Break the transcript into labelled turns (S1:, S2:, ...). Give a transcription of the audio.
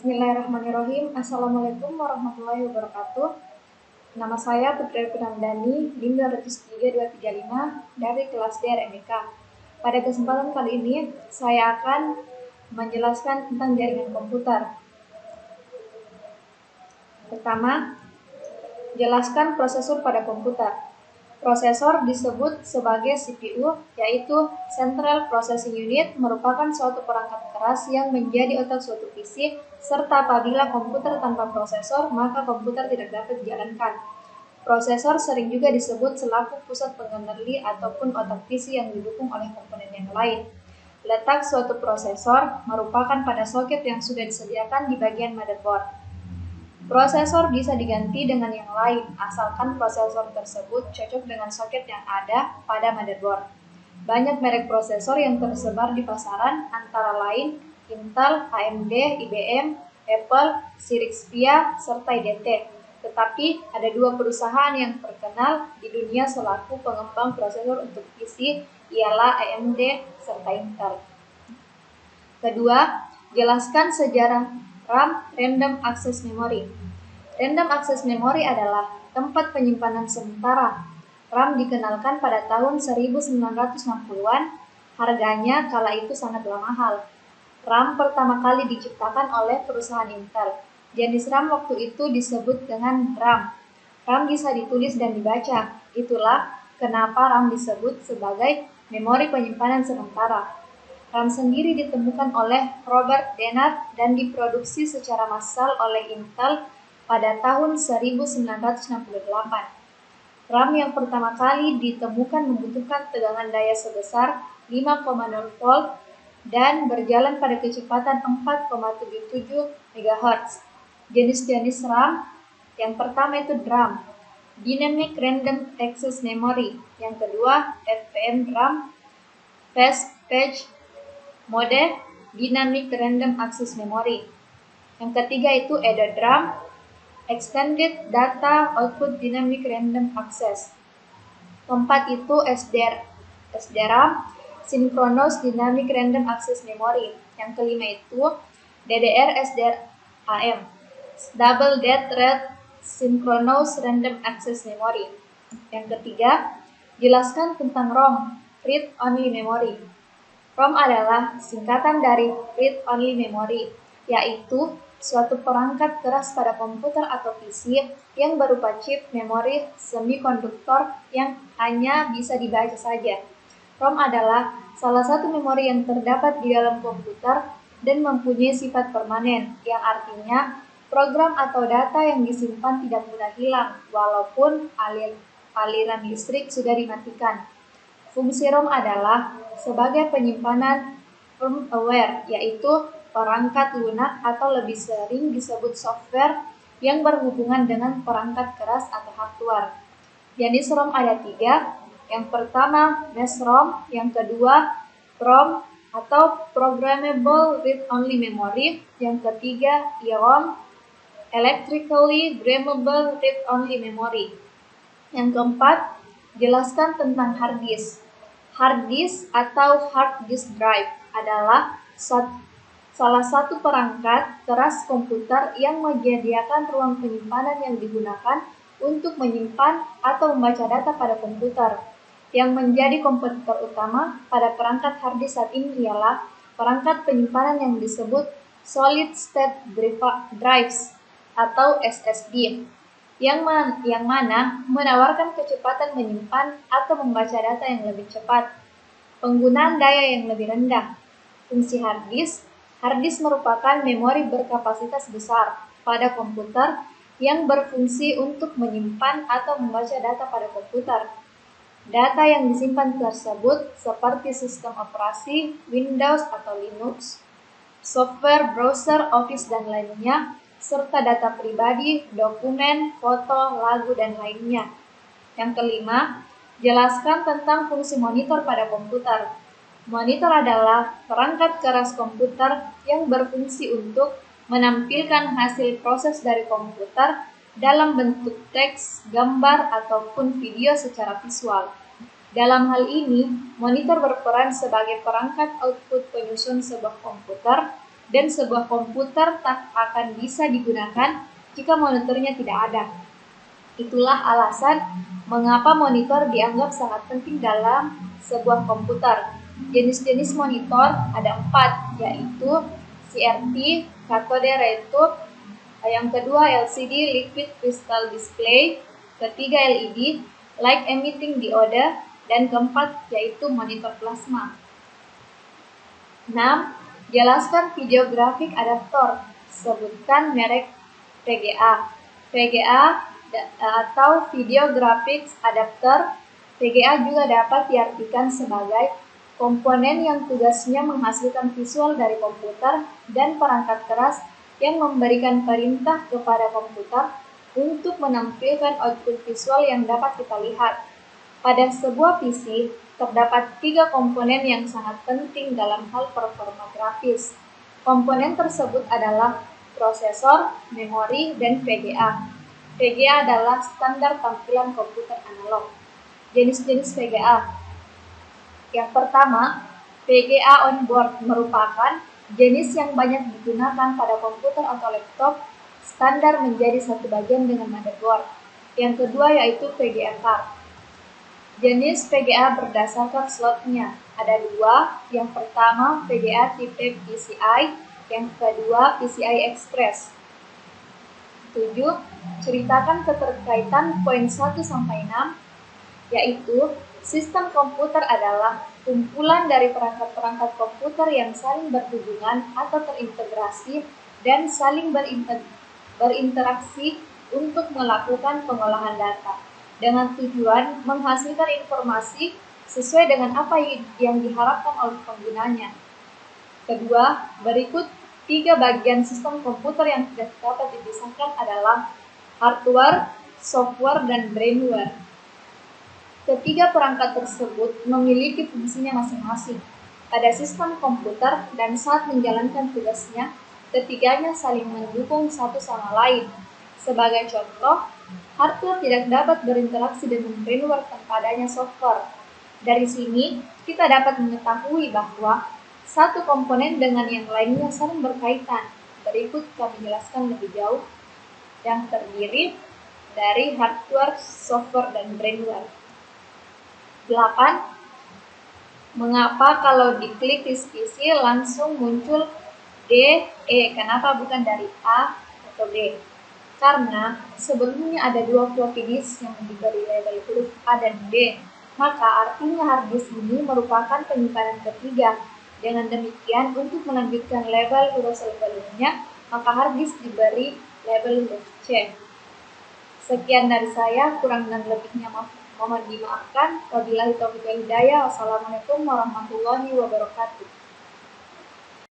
S1: Bismillahirrahmanirrahim. Assalamualaikum warahmatullahi wabarakatuh. Nama saya Putri Purnamdani, NIM 203-235 dari kelas D RMIK. Pada kesempatan kali ini, saya akan menjelaskan tentang jaringan komputer. Pertama, jelaskan prosesor pada komputer. Prosesor disebut sebagai CPU, yaitu Central Processing Unit, merupakan suatu perangkat keras yang menjadi otak suatu PC, serta apabila komputer tanpa prosesor, maka komputer tidak dapat dijalankan. Prosesor sering juga disebut selaku pusat pengendali ataupun otak PC yang didukung oleh komponen yang lain. Letak suatu prosesor merupakan pada soket yang sudah disediakan di bagian motherboard. Prosesor bisa diganti dengan yang lain, asalkan prosesor tersebut cocok dengan soket yang ada pada motherboard. Banyak merek prosesor yang tersebar di pasaran, antara lain Intel, AMD, IBM, Apple, Syrixia, serta IDT. Tetapi ada dua perusahaan yang terkenal di dunia selaku pengembang prosesor untuk PC, ialah AMD serta Intel. Kedua, jelaskan sejarah RAM Random Access Memory. Random Access Memory adalah tempat penyimpanan sementara. RAM dikenalkan pada tahun 1960-an, harganya kala itu sangatlah mahal. RAM pertama kali diciptakan oleh perusahaan Intel. Jenis RAM waktu itu disebut dengan RAM. RAM bisa ditulis dan dibaca. Itulah kenapa RAM disebut sebagai memori penyimpanan sementara. RAM sendiri ditemukan oleh Robert Dennard dan diproduksi secara massal oleh Intel pada tahun 1968. RAM yang pertama kali ditemukan membutuhkan tegangan daya sebesar 5,0 volt dan berjalan pada kecepatan 4,77 MHz. Jenis-jenis RAM yang pertama itu DRAM, Dynamic Random Access Memory. Yang kedua, FPM RAM, Fast Page Mode Dynamic Random Access Memory. Yang ketiga itu EDRAM, Extended Data Output Dynamic Random Access. Keempat itu SDRAM, Synchronous Dynamic Random Access Memory. Yang kelima itu DDR SDRAM, Double Date Rate Synchronous Random Access Memory. Yang ketiga, jelaskan tentang ROM, Read Only Memory. ROM adalah singkatan dari Read Only Memory, yaitu suatu perangkat keras pada komputer atau PC yang berupa chip memori semikonduktor yang hanya bisa dibaca saja. ROM adalah salah satu memori yang terdapat di dalam komputer dan mempunyai sifat permanen, yang artinya program atau data yang disimpan tidak mudah hilang walaupun aliran listrik sudah dimatikan. Fungsi ROM adalah sebagai penyimpanan firmware, yaitu perangkat lunak atau lebih sering disebut software yang berhubungan dengan perangkat keras atau hardware. Jenis ROM ada 3. Yang pertama, Mass ROM. Yang kedua, PROM atau Programmable Read-Only Memory. Yang ketiga, EROM, Electrically Grammable Read-Only Memory. Yang keempat, jelaskan tentang hard disk. Hard disk atau hard disk drive adalah salah satu perangkat keras komputer yang menyediakan ruang penyimpanan yang digunakan untuk menyimpan atau membaca data pada komputer. Yang menjadi kompetitor utama pada perangkat hard disk saat ini ialah perangkat penyimpanan yang disebut Solid State Drives atau SSD. Yang mana menawarkan kecepatan menyimpan atau membaca data yang lebih cepat, penggunaan daya yang lebih rendah. Fungsi hard disk merupakan memori berkapasitas besar pada komputer yang berfungsi untuk menyimpan atau membaca data pada komputer. Data yang disimpan tersebut seperti sistem operasi, Windows atau Linux, software, browser, Office, dan lainnya, serta data pribadi, dokumen, foto, lagu, dan lainnya. Yang kelima, jelaskan tentang fungsi monitor pada komputer. Monitor adalah perangkat keras komputer yang berfungsi untuk menampilkan hasil proses dari komputer dalam bentuk teks, gambar, ataupun video secara visual. Dalam hal ini, monitor berperan sebagai perangkat output penyusun sebuah komputer dan sebuah komputer tak akan bisa digunakan jika monitornya tidak ada. Itulah alasan mengapa monitor dianggap sangat penting dalam sebuah komputer. Jenis-jenis monitor ada 4, yaitu CRT, cathode ray tube, yang kedua LCD, liquid crystal display, ketiga LED, light emitting diode, dan keempat yaitu monitor plasma. 6. Jelaskan video graphic adaptor. Sebutkan merek VGA. VGA atau Video Graphics Adapter. VGA juga dapat diartikan sebagai komponen yang tugasnya menghasilkan visual dari komputer dan perangkat keras yang memberikan perintah kepada komputer untuk menampilkan output visual yang dapat kita lihat. Pada sebuah PC, terdapat 3 komponen yang sangat penting dalam hal performa grafis. Komponen tersebut adalah prosesor, memori, dan VGA. VGA adalah standar tampilan komputer analog. Jenis-jenis VGA. Yang pertama, VGA onboard merupakan jenis yang banyak digunakan pada komputer atau laptop, standar menjadi satu bagian dengan motherboard. Yang kedua yaitu VGA card. Jenis VGA berdasarkan slotnya. Ada 2, yang pertama VGA tipe PCI, yang kedua PCI Express. 7. Ceritakan keterkaitan poin 1-6, yaitu sistem komputer adalah kumpulan dari perangkat-perangkat komputer yang saling berhubungan atau terintegrasi dan saling berinteraksi untuk melakukan pengolahan data dengan tujuan menghasilkan informasi sesuai dengan apa yang diharapkan oleh penggunanya. Kedua, berikut 3 bagian sistem komputer yang tidak dapat dipisahkan adalah hardware, software, dan brainware. Ketiga perangkat tersebut memiliki fungsinya masing-masing pada sistem komputer dan saat menjalankan tugasnya, ketiganya saling mendukung satu sama lain. Sebagai contoh, hardware tidak dapat berinteraksi dengan brainware tanpa adanya software. Dari sini, kita dapat mengetahui bahwa satu komponen dengan yang lainnya saling berkaitan. Berikut kami jelaskan lebih jauh, yang terdiri dari hardware, software, dan brainware. 8. Mengapa kalau diklik di PC langsung muncul D, E? Kenapa bukan dari A atau D? Karena sebelumnya ada 2 floppy disk yang diberi label huruf A dan D, maka artinya hard disk ini merupakan penyimpanan ketiga. Dengan demikian, untuk melanjutkan label huruf sebelumnya, maka hard disk diberi label huruf C. Sekian dari saya, kurang dan lebihnya mohon dimaafkan. Wabillahi taufiq wal hidayah. Wassalamualaikum warahmatullahi wabarakatuh.